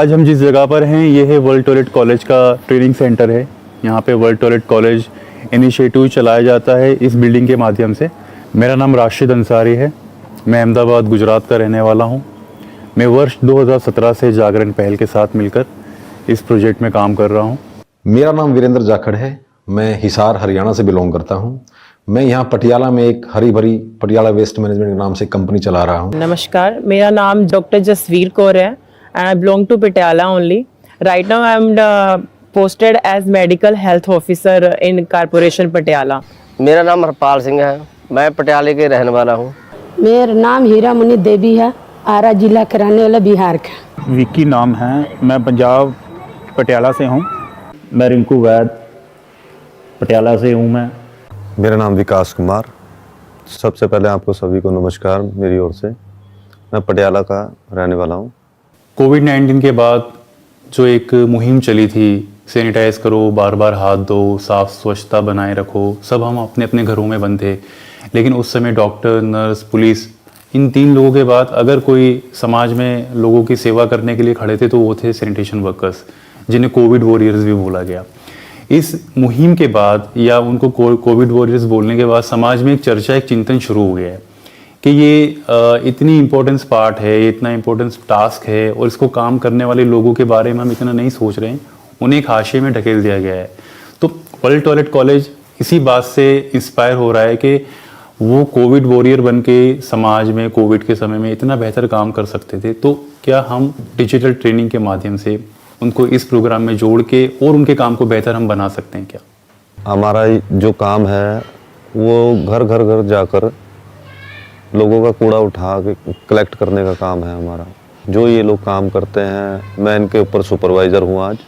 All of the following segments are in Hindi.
आज हम जिस जगह पर हैं ये है वर्ल्ड टॉयलेट कॉलेज का ट्रेनिंग सेंटर है। यहाँ पे वर्ल्ड टॉयलेट कॉलेज इनिशिएटिव चलाया जाता है इस बिल्डिंग के माध्यम से। मेरा नाम राशिद अंसारी है, मैं अहमदाबाद गुजरात का रहने वाला हूँ। मैं वर्ष 2017 से जागरण पहल के साथ मिलकर इस प्रोजेक्ट में काम कर रहा हूँ। मेरा नाम वीरेंद्र जाखड़ है, मैं हिसार हरियाणा से बिलोंग करता हूँ। मैं यहाँ पटियाला में एक हरी भरी पटियाला वेस्ट मैनेजमेंट के नाम से कंपनी चला रहा हूँ। नमस्कार, मेरा नाम डॉक्टर जसवीर कौर है and I belong to Patiala only. Right now I am posted as medical health officer in Corporation Patiala. मेरा नाम हरपाल सिंह है, मैं पटियाले के रहने वाला हूँ। मेरा नाम हीरा मुनि देवी है, आरा जिला के रहने वाला बिहार का। विक्की नाम है, मैं पंजाब पटियाला से हूँ। मैं रिंकू वैद पटियाला से हूँ। मेरा नाम विकास कुमार। सबसे पहले आपको सभी को नमस्कार मेरी ओर से। मैं पटियाला का रहने वाला हूँ। कोविड-19 के बाद जो एक मुहिम चली थी, सैनिटाइज करो, बार बार हाथ धो, साफ स्वच्छता बनाए रखो, सब हम अपने अपने घरों में बंद थे। लेकिन उस समय डॉक्टर, नर्स, पुलिस, इन तीन लोगों के बाद अगर कोई समाज में लोगों की सेवा करने के लिए खड़े थे तो वो थे सैनिटेशन वर्कर्स, जिन्हें कोविड वॉरियर्स भी बोला गया। इस मुहिम के बाद या उनको कोविड वॉरियर्स बोलने के बाद समाज में एक चर्चा, एक चिंतन शुरू हो गया है कि ये इतनी इम्पोर्टेंस पार्ट है, ये इतना इम्पोर्टेंस टास्क है और इसको काम करने वाले लोगों के बारे में हम इतना नहीं सोच रहे हैं, उन्हें एक हाशिए में ढकेल दिया गया है। तो वर्ल्ड टॉयलेट कॉलेज इसी बात से इंस्पायर हो रहा है कि वो कोविड वॉरियर बन के समाज में कोविड के समय में इतना बेहतर काम कर सकते थे, तो क्या हम डिजिटल ट्रेनिंग के माध्यम से उनको इस प्रोग्राम में जोड़ के और उनके काम को बेहतर हम बना सकते हैं क्या? हमारा जो काम है वो घर घर घर जाकर लोगों का कूड़ा उठा के कलेक्ट करने का काम है हमारा। जो ये लोग काम करते हैं, मैं इनके ऊपर सुपरवाइज़र हूँ। आज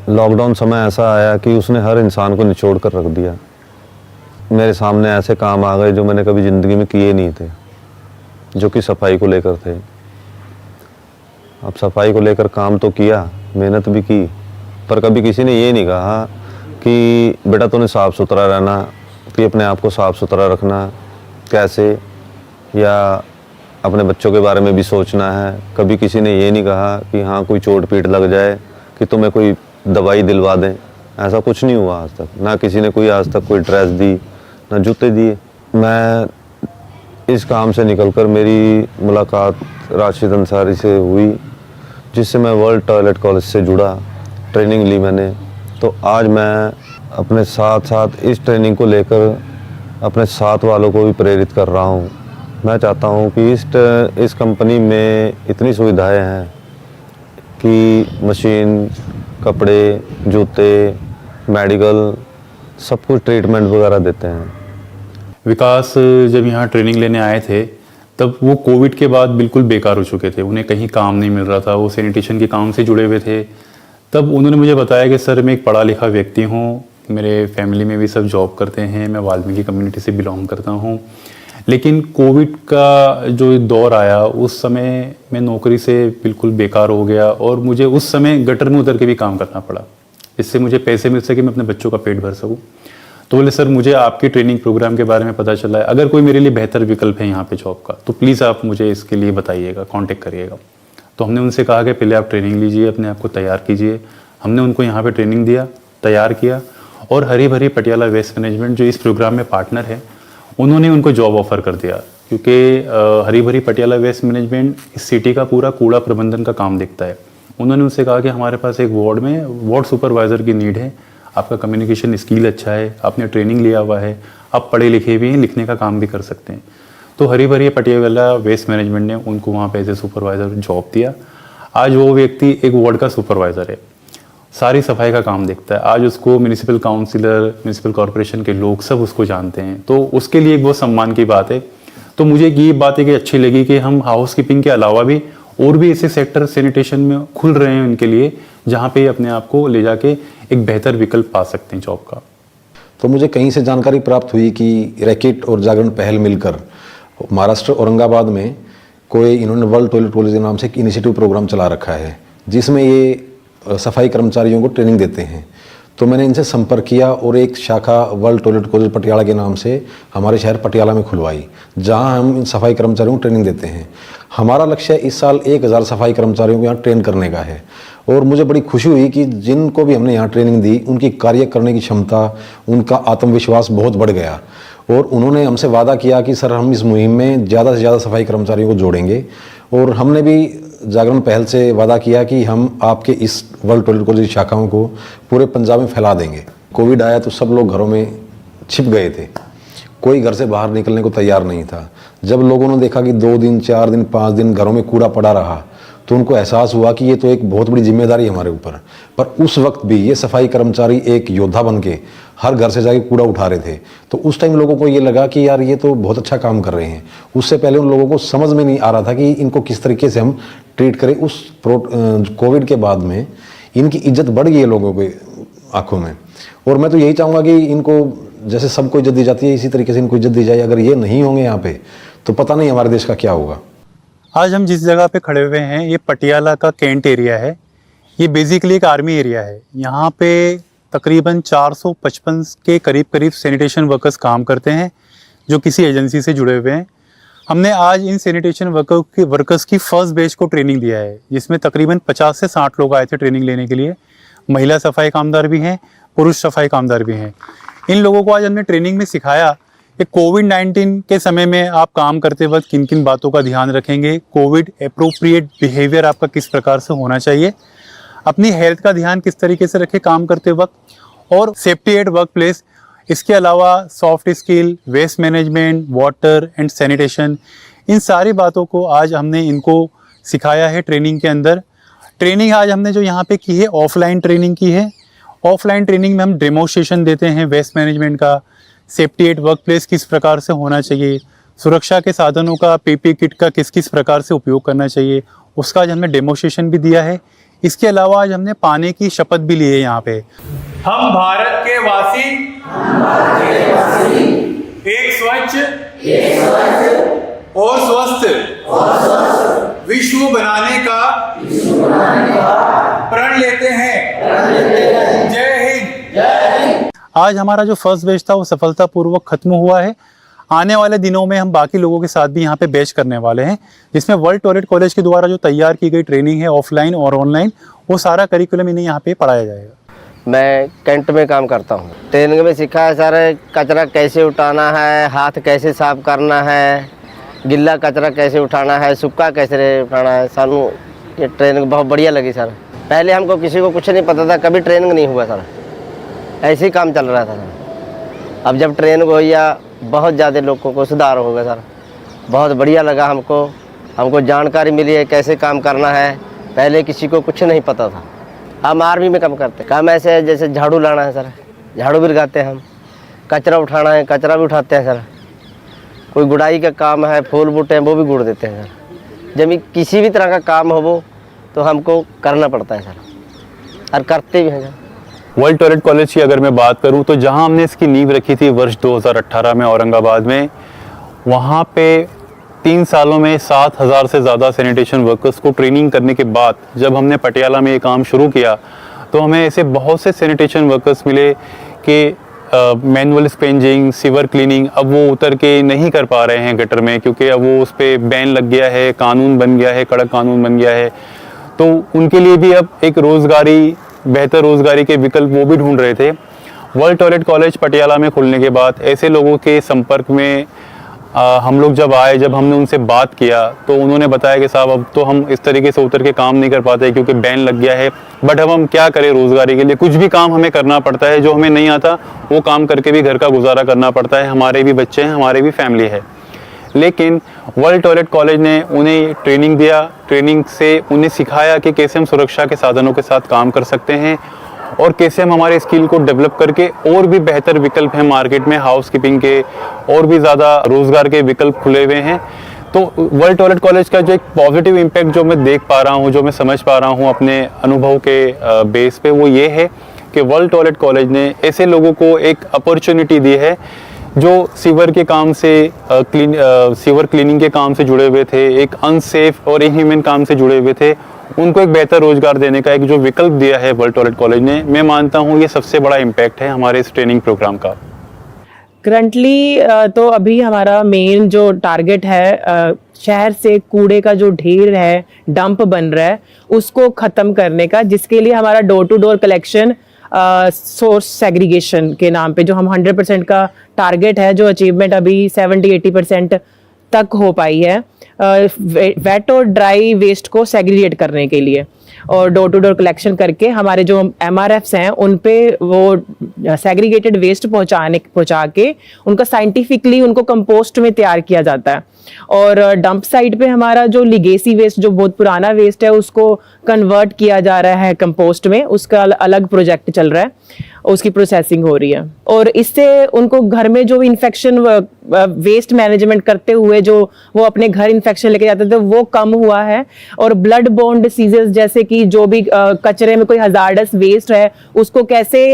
लॉकडाउन समय ऐसा आया कि उसने हर इंसान को निचोड़ कर रख दिया। मेरे सामने ऐसे काम आ गए जो मैंने कभी ज़िंदगी में किए नहीं थे, जो कि सफाई को लेकर थे। अब सफाई को लेकर काम तो किया, मेहनत भी की, पर कभी किसी ने ये नहीं कहा कि बेटा तूने साफ़ सुथरा रहना, कि अपने आप को साफ़ सुथरा रखना कैसे, या अपने बच्चों के बारे में भी सोचना है। कभी किसी ने ये नहीं कहा कि हाँ कोई चोट पीट लग जाए कि तुम्हें कोई दवाई दिलवा दें। ऐसा कुछ नहीं हुआ आज तक। ना किसी ने कोई आज तक कोई ड्रेस दी, ना जूते दिए। मैं इस काम से निकलकर मेरी मुलाकात राशिद अंसारी से हुई, जिससे मैं वर्ल्ड टॉयलेट कॉलेज से जुड़ा, ट्रेनिंग ली मैंने। तो आज मैं अपने साथ साथ इस ट्रेनिंग को लेकर अपने साथ वालों को भी प्रेरित कर रहा हूँ। मैं चाहता हूँ कि इस कंपनी में इतनी सुविधाएं हैं कि मशीन, कपड़े, जूते, मेडिकल, सब कुछ ट्रीटमेंट वगैरह देते हैं। विकास जब यहाँ ट्रेनिंग लेने आए थे तब वो कोविड के बाद बिल्कुल बेकार हो चुके थे, उन्हें कहीं काम नहीं मिल रहा था, वो सैनिटेशन के काम से जुड़े हुए थे। तब उन्होंने मुझे बताया कि सर मैं एक पढ़ा लिखा व्यक्ति हूँ, मेरे फैमिली में भी सब जॉब करते हैं, मैं वाल्मीकि कम्युनिटी से बिलोंग करता हूँ, लेकिन कोविड का जो दौर आया उस समय मैं नौकरी से बिल्कुल बेकार हो गया और मुझे उस समय गटर में उतर के भी काम करना पड़ा, इससे मुझे पैसे मिल सके, मैं अपने बच्चों का पेट भर सकूं। तो बोले सर मुझे आपके ट्रेनिंग प्रोग्राम के बारे में पता चला है, अगर कोई मेरे लिए बेहतर विकल्प है यहाँ पे जॉब का तो प्लीज़ आप मुझे इसके लिए बताइएगा, कॉन्टेक्ट करिएगा। तो हमने उनसे कहा कि पहले आप ट्रेनिंग लीजिए, अपने आप को तैयार कीजिए। हमने उनको यहाँ पर ट्रेनिंग दिया, तैयार किया और हरी भरी पटियाला वेस्ट मैनेजमेंट जो इस प्रोग्राम में पार्टनर है, उन्होंने उनको जॉब ऑफर कर दिया, क्योंकि हरी भरी पटियाला वेस्ट मैनेजमेंट इस सिटी का पूरा कूड़ा प्रबंधन का काम देखता है। उन्होंने उनसे कहा कि हमारे पास एक वार्ड में वार्ड सुपरवाइज़र की नीड है, आपका कम्युनिकेशन स्किल अच्छा है, आपने ट्रेनिंग लिया हुआ है, आप पढ़े लिखे भी हैं, लिखने का काम भी कर सकते हैं। तो हरी भरी पटियाला वेस्ट मैनेजमेंट ने उनको वहाँ पे एज ए सुपरवाइज़र जॉब दिया। आज वो व्यक्ति एक वार्ड का सुपरवाइज़र है, सारी सफाई का काम देखता है। आज उसको म्यूनिसिपल काउंसिलर, म्यूनिसिपल कॉरपोरेशन के लोग सब उसको जानते हैं, तो उसके लिए एक बहुत सम्मान की बात है। तो मुझे ये बात है कि अच्छी लगी कि हम हाउस कीपिंग के अलावा भी और भी ऐसे सेक्टर सैनिटेशन में खुल रहे हैं उनके लिए, जहाँ पे अपने आप को ले जाके एक बेहतर विकल्प पा सकते हैं जॉब का। तो मुझे कहीं से जानकारी प्राप्त हुई कि रैकेट और जागरण पहल मिलकर महाराष्ट्र औरंगाबाद में कोई इन्होंने वर्ल्ड टॉयलेट कॉलेज के नाम से एक इनिशिएटिव प्रोग्राम चला रखा है, जिसमें ये सफाई कर्मचारियों को ट्रेनिंग देते हैं। तो मैंने इनसे संपर्क किया और एक शाखा वर्ल्ड टॉयलेट कॉलेज पटियाला के नाम से हमारे शहर पटियाला में खुलवाई, जहां हम इन सफाई कर्मचारियों को ट्रेनिंग देते हैं। हमारा लक्ष्य इस साल 1000 सफाई कर्मचारियों को यहाँ ट्रेन करने का है। और मुझे बड़ी खुशी हुई कि जिनको भी हमने यहाँ ट्रेनिंग दी उनकी कार्य करने की क्षमता, उनका आत्मविश्वास बहुत बढ़ गया। और उन्होंने हमसे वादा किया कि सर हम इस मुहिम में ज़्यादा से ज़्यादा सफाई कर्मचारियों को जोड़ेंगे। और हमने भी जागरण पहल से वादा किया कि हम आपके इस वर्ल्ड टॉयलेट कॉलेज शाखाओं को पूरे पंजाब में फैला देंगे। कोविड आया तो सब लोग घरों में छिप गए थे, कोई घर से बाहर निकलने को तैयार नहीं था। जब लोगों ने देखा कि 2 दिन 4 दिन 5 दिन घरों में कूड़ा पड़ा रहा तो उनको एहसास हुआ कि ये तो एक बहुत बड़ी जिम्मेदारी है हमारे ऊपर। पर उस वक्त भी ये सफाई कर्मचारी एक योद्धा बन के हर घर से जाके कूड़ा उठा रहे थे। तो उस टाइम लोगों को ये लगा कि यार ये तो बहुत अच्छा काम कर रहे हैं। उससे पहले उन लोगों को समझ में नहीं आ रहा था कि इनको किस तरीके से हम ट्रीट करें। उस कोविड के बाद में इनकी इज्जत बढ़ गई है लोगों के आंखों में। और मैं तो यही चाहूँगा कि इनको जैसे सबको इज्जत दी जाती है इसी तरीके से इनको इज्जत दी जाए। अगर ये नहीं होंगे यहाँ पे तो पता नहीं हमारे देश का क्या होगा। आज हम जिस जगह पे खड़े हुए हैं ये पटियाला का कैंट एरिया है। ये बेसिकली एक आर्मी एरिया है। यहाँ पे तकरीबन 455 के करीब सैनिटेशन वर्कर्स काम करते हैं जो किसी एजेंसी से जुड़े हुए हैं। हमने आज इन सैनिटेशन वर्कर्स की फर्स्ट बैच को ट्रेनिंग दिया है, जिसमें तकरीबन 50 से 60 लोग आए थे ट्रेनिंग लेने के लिए। महिला सफाई कामदार भी हैं, पुरुष सफाई कामदार भी हैं। इन लोगों को आज हमने ट्रेनिंग में सिखाया कि कोविड-19 के समय में आप काम करते वक्त किन किन बातों का ध्यान रखेंगे, कोविड एप्रोप्रिएट बिहेवियर आपका किस प्रकार से होना चाहिए, अपनी हेल्थ का ध्यान किस तरीके से रखें काम करते वक्त, और सेफ्टी एट वर्क प्लेस। इसके अलावा soft skill, waste management, water and sanitation, इन सारी बातों को आज हमने इनको सिखाया है ट्रेनिंग के अंदर। ट्रेनिंग आज हमने जो यहाँ पे की है ऑफलाइन ट्रेनिंग की है। ऑफलाइन ट्रेनिंग में हम डेमोस्ट्रेशन देते हैं वेस्ट मैनेजमेंट का, सेफ्टी एट वर्क प्लेस किस प्रकार से होना चाहिए, सुरक्षा के साधनों का, पीपी किट का किस किस प्रकार से उपयोग करना चाहिए, उसका आज हमने डेमोस्ट्रेशन भी दिया है। इसके अलावा आज हमने पाने की शपथ भी ली है यहाँ पे। हम भारत के वासी एक स्वच्छ और स्वस्थ विश्व बनाने का प्रण लेते हैं। जय हिंद। आज हमारा जो फर्स्ट बैच था वो सफलतापूर्वक खत्म हुआ है। आने वाले दिनों में हम बाकी लोगों के साथ भी यहाँ पे बैच करने वाले हैं, जिसमें वर्ल्ड टॉयलेट कॉलेज के द्वारा जो तैयार की गई ट्रेनिंग है ऑफलाइन और ऑनलाइन, वो सारा करिकुलम इन्हें यहाँ पे पढ़ाया जाएगा। मैं कैंट में काम करता हूँ। ट्रेनिंग में सीखा है सर, कचरा कैसे उठाना है, हाथ कैसे साफ करना है, गिल्ला कचरा कैसे उठाना है, सूखा कैसे उठाना है। सानू ये ट्रेनिंग बहुत बढ़िया लगी सर। पहले हमको किसी को कुछ नहीं पता था, कभी ट्रेनिंग नहीं हुआ सर, ऐसे ही काम चल रहा था सर। अब जब ट्रेनिंग हुई या बहुत ज़्यादा लोगों को सुधार हो गया सर, बहुत बढ़िया लगा हमको जानकारी मिली है कैसे काम करना है। पहले किसी को कुछ नहीं पता था। हम आर्मी में काम करते, काम ऐसे है जैसे झाड़ू लाना है सर, झाड़ू भी लगाते हैं हम, कचरा उठाना है, कचरा भी उठाते हैं सर, कोई गुड़ाई का काम है, फूल बूटे हैं वो भी गुड़ देते हैं सर। जब किसी भी तरह का काम हो वो तो हमको करना पड़ता है सर, और करते भी हैं सर। वर्ल्ड टॉयलेट कॉलेज की अगर मैं बात करूं तो जहां हमने इसकी नींव रखी थी वर्ष 2018 में औरंगाबाद में, वहां पे 3 सालों में 7000 से ज़्यादा सैनिटेशन वर्कर्स को ट्रेनिंग करने के बाद जब हमने पटियाला में ये काम शुरू किया तो हमें ऐसे बहुत से सैनिटेशन वर्कर्स मिले कि मैनुअल स्पेंजिंग, सीवर क्लीनिंग अब वो उतर के नहीं कर पा रहे हैं गटर में, क्योंकि अब वो उस पर बैन लग गया है, कानून बन गया है, कड़क कानून बन गया है। तो उनके लिए भी अब एक बेहतर रोजगारी के विकल्प वो भी ढूंढ रहे थे। वर्ल्ड टॉयलेट कॉलेज पटियाला में खुलने के बाद ऐसे लोगों के संपर्क में हम लोग जब हमने उनसे बात किया तो उन्होंने बताया कि साहब अब तो हम इस तरीके से उतर के काम नहीं कर पाते क्योंकि बैन लग गया है, बट अब हम क्या करें, रोजगारी के लिए कुछ भी काम हमें करना पड़ता है, जो हमें नहीं आता वो काम करके भी घर का गुजारा करना पड़ता है, हमारे भी बच्चे हैं, हमारे भी फैमिली है। लेकिन वर्ल्ड टॉयलेट कॉलेज ने उन्हें ट्रेनिंग दिया, ट्रेनिंग से उन्हें सिखाया कि कैसे हम सुरक्षा के साधनों के साथ काम कर सकते हैं और कैसे हम हमारे स्किल को डेवलप करके और भी बेहतर विकल्प हैं मार्केट में, हाउसकीपिंग के और भी ज़्यादा रोज़गार के विकल्प खुले हुए हैं। तो वर्ल्ड टॉयलेट कॉलेज का जो एक पॉजिटिव इम्पैक्ट जो मैं देख पा रहा हूँ, जो मैं समझ पा रहा हूँ अपने अनुभव के बेस पे, वो ये है कि वर्ल्ड टॉयलेट कॉलेज ने ऐसे लोगों को एक अपॉर्चुनिटी दी है जो सीवर के काम से सीवर क्लीनिंग के काम से जुड़े हुए थे, एक अनसेफ और इनह्यूमन काम से जुड़े हुए थे, उनको एक बेहतर रोजगार देने का एक जो विकल्प दिया है वर्ल्ड टॉयलेट कॉलेज ने, मैं मानता हूँ ये सबसे बड़ा इम्पैक्ट है हमारे इस ट्रेनिंग प्रोग्राम का। करंटली तो अभी हमारा मेन जो टारगेट है शहर से कूड़े का जो ढेर है, डंप बन रहा है, उसको ख़त्म करने का, जिसके लिए हमारा door to door collection source segregation के नाम पे जो हम 100% का टारगेट है, जो अचीवमेंट अभी 70-80% तक हो पाई है वेट और ड्राई वेस्ट को सेग्रीगेट करने के लिए, और डोर टू डोर कलेक्शन करके हमारे जो MRFs हैं उन पे वो सेग्रीगेटेड वेस्ट पहुंचा के उनका साइंटिफिकली उनको कंपोस्ट में तैयार किया जाता है। और डंप साइट पे हमारा जो लिगेसी वेस्ट, जो बहुत पुराना वेस्ट है, उसको कन्वर्ट किया जा रहा है कंपोस्ट में, उसका अलग प्रोजेक्ट चल रहा है, उसकी प्रोसेसिंग हो रही है। और इससे उनको घर में जो इन्फेक्शन वेस्ट मैनेजमेंट करते हुए जो वो अपने घर इन्फेक्शन लेके जाते थे वो कम हुआ है, और ब्लड बोर्न डिसीजेस जैसे कि जो भी कचरे में कोई हजार्डस वेस्ट है उसको कैसे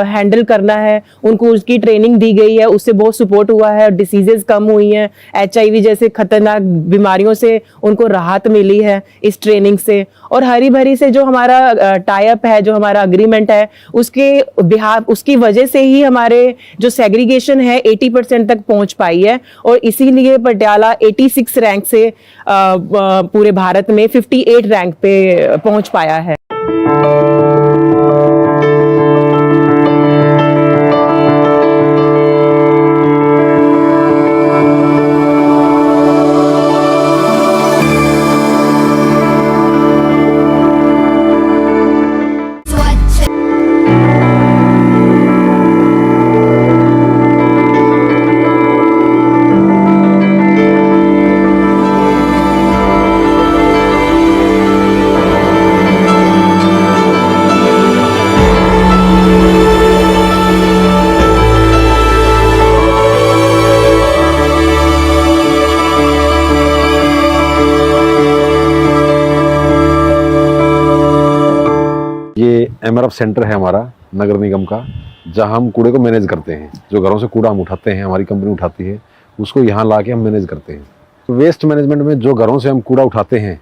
हैंडल करना है, उनको उसकी ट्रेनिंग दी गई है, उससे बहुत सपोर्ट हुआ है, डिसीजेस कम हुई हैं, HIV जैसे खतरनाक बीमारियों से उनको राहत मिली है इस ट्रेनिंग से। और हरी भरी से जो हमारा टाई अप है, जो हमारा अग्रीमेंट है, उसकी वजह से ही हमारे जो सेग्रीगेशन है 80% तक पहुंच पाई है, और इसीलिए पटियाला 86 रैंक से पूरे भारत में 58 रैंक पे पहुंच पाया है। ये MRF सेंटर है हमारा नगर निगम का, जहां हम कूड़े को मैनेज करते हैं। जो घरों से कूड़ा हम उठाते हैं, हमारी कंपनी उठाती है, उसको यहाँ ला के हम मैनेज करते हैं। तो वेस्ट मैनेजमेंट में जो घरों से हम कूड़ा उठाते हैं,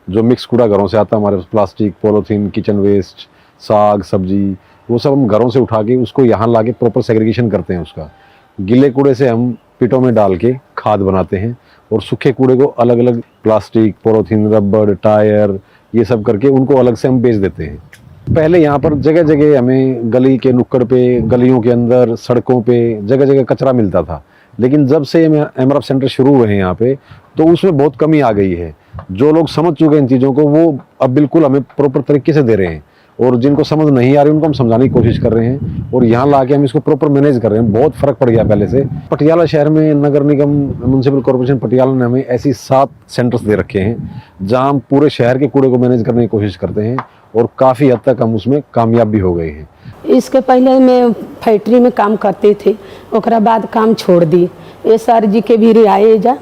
जो मिक्स कूड़ा घरों से आता है हमारे, प्लास्टिक, पॉलीथीन, किचन वेस्ट, साग सब्जी, वो सब हम घरों से उठा के उसको यहाँ ला के प्रॉपर सेग्रीगेशन करते हैं। उसका गीले कूड़े से हम पिटों में डाल के खाद बनाते हैं, और सूखे कूड़े को अलग अलग प्लास्टिक, पॉलीथीन, रबड़, टायर, ये सब करके उनको अलग से हम बेच देते हैं। पहले यहाँ पर जगह जगह हमें गली के नुक्कड़ पे, गलियों के अंदर, सड़कों पे जगह जगह कचरा मिलता था, लेकिन जब से MRF सेंटर शुरू हुए हैं यहाँ पे, तो उसमें बहुत कमी आ गई है। जो लोग समझ चुके हैं इन चीज़ों को, वो अब बिल्कुल हमें प्रॉपर तरीके से दे रहे हैं, और जिनको समझ नहीं आ रही उनको हम समझाने की कोशिश कर रहे हैं, और यहाँ ला के हम इसको प्रॉपर मैनेज कर रहे हैं। बहुत फ़र्क पड़ गया पहले से। पटियाला शहर में नगर निगम म्यूनसिपल कॉर्पोरेशन पटियाला ने हमें ऐसी 7 सेंटर्स दे रखे हैं, जहाँ हम पूरे शहर के कूड़े को मैनेज करने की कोशिश करते हैं, और काफ़ी हद तक हम उसमें कामयाब भी हो गए हैं। इसके पहले मैं फैक्ट्री में काम करती थी, ओकरा बाद काम छोड़ दी। ये सर जी के भी रियाए जा,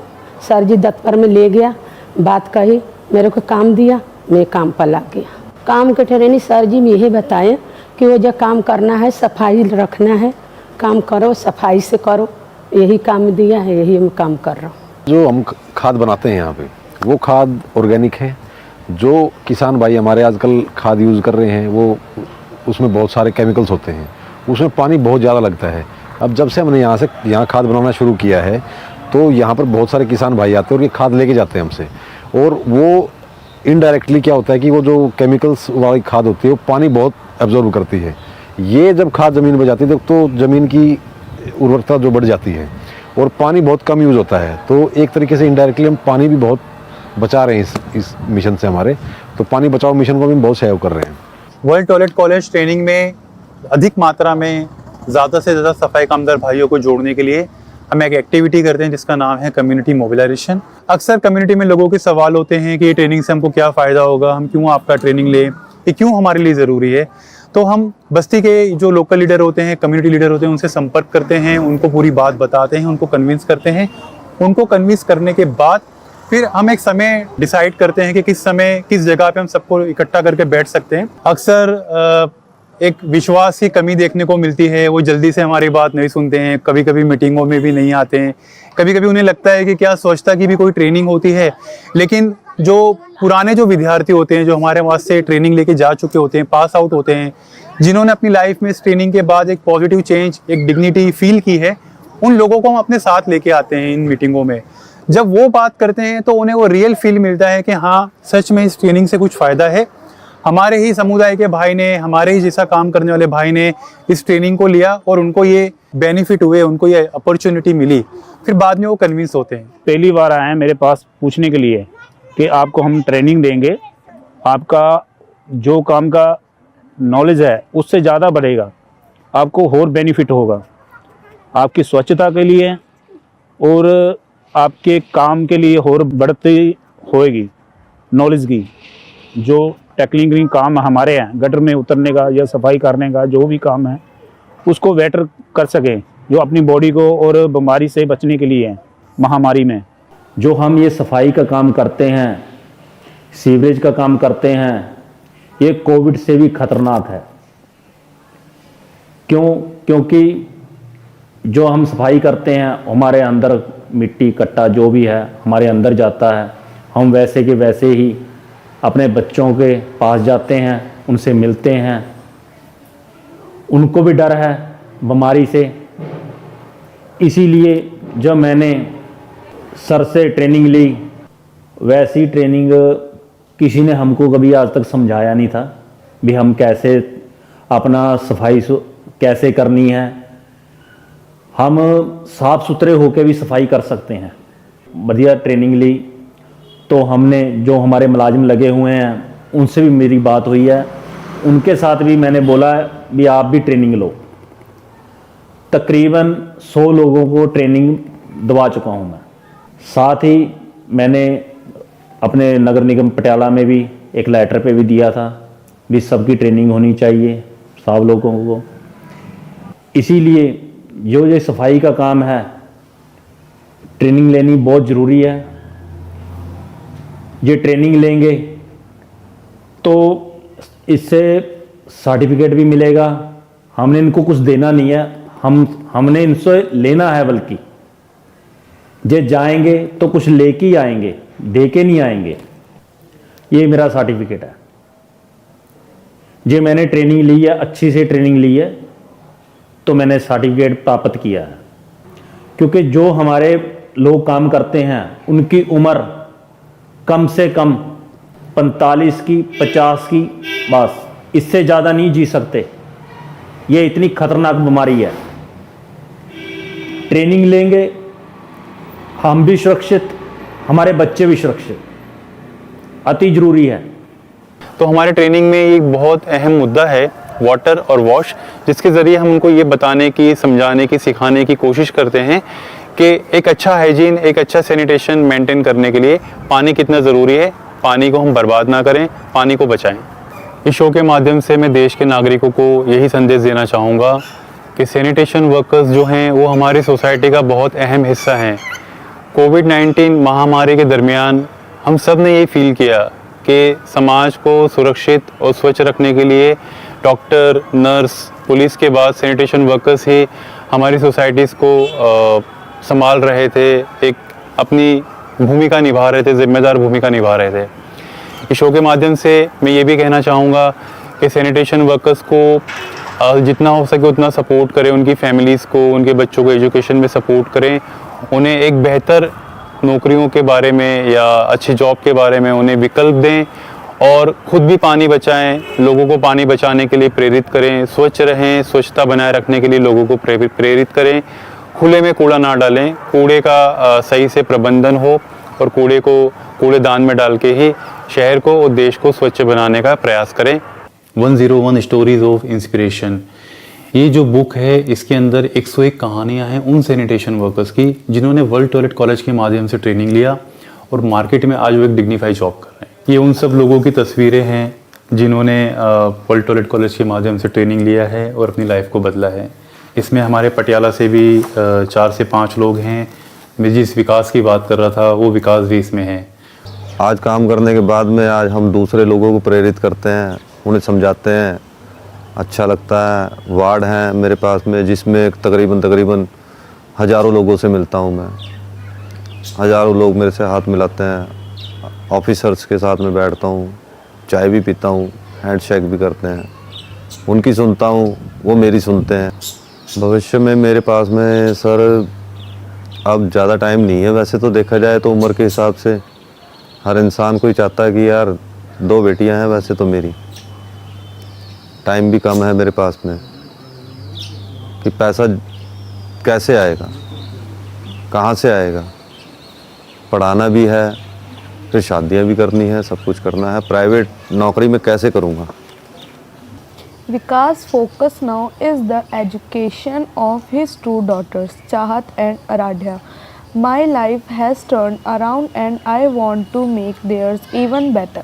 सर जी दफ्तर में ले गया, बात कही, मेरे को काम दिया, मैं काम पर लग गया। काम के ट्रेनिंग सर जी यही बताए कि वो जो काम करना है, सफाई रखना है, काम करो, सफाई से करो, यही काम दिया है, यही मैं काम कर रहा हूँ। जो हम खाद बनाते हैं यहाँ पे, वो खाद ऑर्गेनिक है। जो किसान भाई हमारे आजकल खाद यूज़ कर रहे हैं, वो उसमें बहुत सारे केमिकल्स होते हैं, उसमें पानी बहुत ज़्यादा लगता है। अब जब से हमने यहाँ खाद बनाना शुरू किया है, तो यहाँ पर बहुत सारे किसान भाई आते हैं और ये खाद लेके जाते हैं हमसे, और वो इनडायरेक्टली क्या होता है कि वो जो केमिकल्स वाली खाद होती है वो पानी बहुत एब्जॉर्ब करती है। ये जब खाद ज़मीन में जाती है तो ज़मीन की उर्वरकता जो बढ़ जाती है, और पानी बहुत कम यूज़ होता है। तो एक तरीके से इनडायरेक्टली हम पानी भी बहुत बचा रहे हैं इस मिशन से हमारे, तो पानी बचाओ मिशन को भी बहुत सहयोग कर रहे हैं। वर्ल्ड टॉयलेट कॉलेज ट्रेनिंग में अधिक मात्रा में ज़्यादा से ज़्यादा सफाई कामगार भाइयों को जोड़ने के लिए हम एक एक्टिविटी करते हैं जिसका नाम है कम्युनिटी मोबिलाइजेशन। अक्सर कम्युनिटी में लोगों के सवाल होते हैं कि ये ट्रेनिंग से हमको क्या फ़ायदा होगा, हम क्यों आपका ट्रेनिंग लें, ये क्यों हमारे लिए ज़रूरी है। तो हम बस्ती के जो लोकल लीडर होते हैं, कम्युनिटी लीडर होते हैं, उनसे संपर्क करते हैं, उनको पूरी बात बताते हैं, उनको कन्विंस करते हैं। उनको कन्विंस करने के बाद फिर हम एक समय डिसाइड करते हैं कि किस समय किस जगह पे हम सबको इकट्ठा करके बैठ सकते हैं। अक्सर एक विश्वास की कमी देखने को मिलती है, वो जल्दी से हमारी बात नहीं सुनते हैं, कभी कभी मीटिंगों में भी नहीं आते हैं, कभी कभी उन्हें लगता है कि क्या स्वच्छता की भी कोई ट्रेनिंग होती है। लेकिन जो पुराने जो विद्यार्थी होते हैं, जो हमारे वहाँ से ट्रेनिंग लेके जा चुके होते हैं, पास आउट होते हैं, जिन्होंने अपनी लाइफ में इस ट्रेनिंग के बाद एक पॉजिटिव चेंज, एक डिग्निटी फील की है, उन लोगों को हम अपने साथ लेके आते हैं इन मीटिंगों में। जब वो बात करते हैं तो उन्हें वो रियल फील मिलता है कि हाँ, सच में इस ट्रेनिंग से कुछ फ़ायदा है। हमारे ही समुदाय के भाई ने, हमारे ही जैसा काम करने वाले भाई ने इस ट्रेनिंग को लिया और उनको ये बेनिफिट हुए, उनको ये अपॉर्चुनिटी मिली, फिर बाद में वो कन्विंस होते हैं। पहली बार आए हैं मेरे पास पूछने के लिए कि आपको हम ट्रेनिंग देंगे, आपका जो काम का नॉलेज है उससे ज़्यादा बढ़ेगा, आपको और बेनिफिट होगा, आपकी स्वच्छता के लिए और आपके काम के लिए और बढ़ती होएगी नॉलेज की। जो टेक्निकल काम हमारे हैं, गटर में उतरने का या सफाई करने का जो भी काम है, उसको बेटर कर सकें, जो अपनी बॉडी को और बीमारी से बचने के लिए है महामारी में। जो हम ये सफाई का काम करते हैं, सीवरेज का काम करते हैं, ये कोविड से भी खतरनाक है। क्योंकि जो हम सफाई करते हैं, हमारे अंदर मिट्टी कट्टा जो भी है हमारे अंदर जाता है। हम वैसे के वैसे ही अपने बच्चों के पास जाते हैं, उनसे मिलते हैं, उनको भी डर है बीमारी से। इसीलिए जब मैंने सर से ट्रेनिंग ली, वैसी ट्रेनिंग किसी ने हमको कभी आज तक समझाया नहीं था भी हम कैसे अपना सफाई कैसे करनी है। हम साफ़ सुथरे होकर भी सफाई कर सकते हैं। बढ़िया ट्रेनिंग ली तो हमने, जो हमारे मुलाजिम लगे हुए हैं उनसे भी मेरी बात हुई है, उनके साथ भी मैंने बोला भी आप भी ट्रेनिंग लो। तकरीबन 100 लोगों को ट्रेनिंग दवा चुका हूँ मैं। साथ ही मैंने अपने नगर निगम पटियाला में भी एक लेटर पे भी दिया था भी सबकी ट्रेनिंग होनी चाहिए सब लोगों को। इसीलिए जो ये सफाई का काम है, ट्रेनिंग लेनी बहुत ज़रूरी है। ये ट्रेनिंग लेंगे तो इससे सर्टिफिकेट भी मिलेगा। हमने इनको कुछ देना नहीं है, हमने इनसे लेना है, बल्कि जे जाएंगे तो कुछ लेके ही आएंगे, दे के नहीं आएंगे। ये मेरा सर्टिफिकेट है। जे मैंने ट्रेनिंग ली है, अच्छी से ट्रेनिंग ली है, तो मैंने सर्टिफिकेट प्राप्त किया है। क्योंकि जो हमारे लोग काम करते हैं उनकी उम्र कम से कम 45 की 50 की, बस इससे ज़्यादा नहीं जी सकते। ये इतनी खतरनाक बीमारी है। ट्रेनिंग लेंगे, हम भी सुरक्षित, हमारे बच्चे भी सुरक्षित, अति ज़रूरी है। तो हमारे ट्रेनिंग में एक बहुत अहम मुद्दा है वाटर और वॉश, जिसके ज़रिए हम उनको ये बताने की, समझाने की, सिखाने की कोशिश करते हैं कि एक अच्छा हाइजीन, एक अच्छा सैनिटेशन मेंटेन करने के लिए पानी कितना ज़रूरी है। पानी को हम बर्बाद ना करें, पानी को बचाएं। इस शो के माध्यम से मैं देश के नागरिकों को यही संदेश देना चाहूँगा कि सैनिटेशन वर्कर्स जो हैं वो हमारी सोसाइटी का बहुत अहम हिस्सा हैं। कोविड-19 महामारी के दरमियान हम सब ने ये फील किया कि समाज को सुरक्षित और स्वच्छ रखने के लिए डॉक्टर, नर्स, पुलिस के बाद सैनिटेशन वर्कर्स ही हमारी सोसाइटीज़ को संभाल रहे थे, एक अपनी भूमिका निभा रहे थे, जिम्मेदार भूमिका निभा रहे थे। इस शो के माध्यम से मैं ये भी कहना चाहूँगा कि सैनिटेशन वर्कर्स को जितना हो सके उतना सपोर्ट करें, उनकी फैमिलीज़ को, उनके बच्चों को एजुकेशन में सपोर्ट करें, उन्हें एक बेहतर नौकरियों के बारे में या अच्छी जॉब के बारे में उन्हें विकल्प दें और ख़ुद भी पानी बचाएं, लोगों को पानी बचाने के लिए प्रेरित करें, स्वच्छ रहें, स्वच्छता बनाए रखने के लिए लोगों को प्रेरित करें, खुले में कूड़ा ना डालें, कूड़े का सही से प्रबंधन हो और कूड़े को कूड़ेदान में डाल के ही शहर को और देश को स्वच्छ बनाने का प्रयास करें। 101 स्टोरीज ऑफ इंस्पिरेशन, ये जो बुक है इसके अंदर 101 कहानियाँ हैं उन सैनिटेशन वर्कर्स की जिन्होंने वर्ल्ड टॉयलेट कॉलेज के माध्यम से ट्रेनिंग लिया और मार्केट में आज वो एक डिग्निफाइड जॉब कर रहे हैं। ये उन सब लोगों की तस्वीरें हैं जिन्होंने वर्ल्ड टॉयलेट कॉलेज के माध्यम से ट्रेनिंग लिया है और अपनी लाइफ को बदला है। इसमें हमारे पटियाला से भी 4 से 5 लोग हैं। मैं जिस विकास की बात कर रहा था वो विकास भी इसमें है। आज काम करने के बाद में आज हम दूसरे लोगों को प्रेरित करते हैं, उन्हें समझाते हैं, अच्छा लगता है। वार्ड हैं मेरे पास में जिसमें तकरीबन हज़ारों लोगों से मिलता हूं मैं। हज़ारों लोग मेरे से हाथ मिलाते हैं, ऑफिसर्स के साथ में बैठता हूँ, चाय भी पीता हूँ, हैंडशेक भी करते हैं, उनकी सुनता हूँ, वो मेरी सुनते हैं। भविष्य में मेरे पास में सर अब ज़्यादा टाइम नहीं है, वैसे तो देखा जाए तो उम्र के हिसाब से हर इंसान को ही चाहता है कि यार 2 बेटियां हैं, वैसे तो मेरी टाइम भी कम है मेरे पास में कि पैसा कैसे आएगा, कहाँ से आएगा, पढ़ाना भी है, फिर शादियां भी करनी है, सब कुछ करना है, प्राइवेट नौकरी में कैसे करूँगा। Vikas' focus now is the education of his 2 daughters, Chahat and Aradhya. My life has turned around and I want to make theirs even better.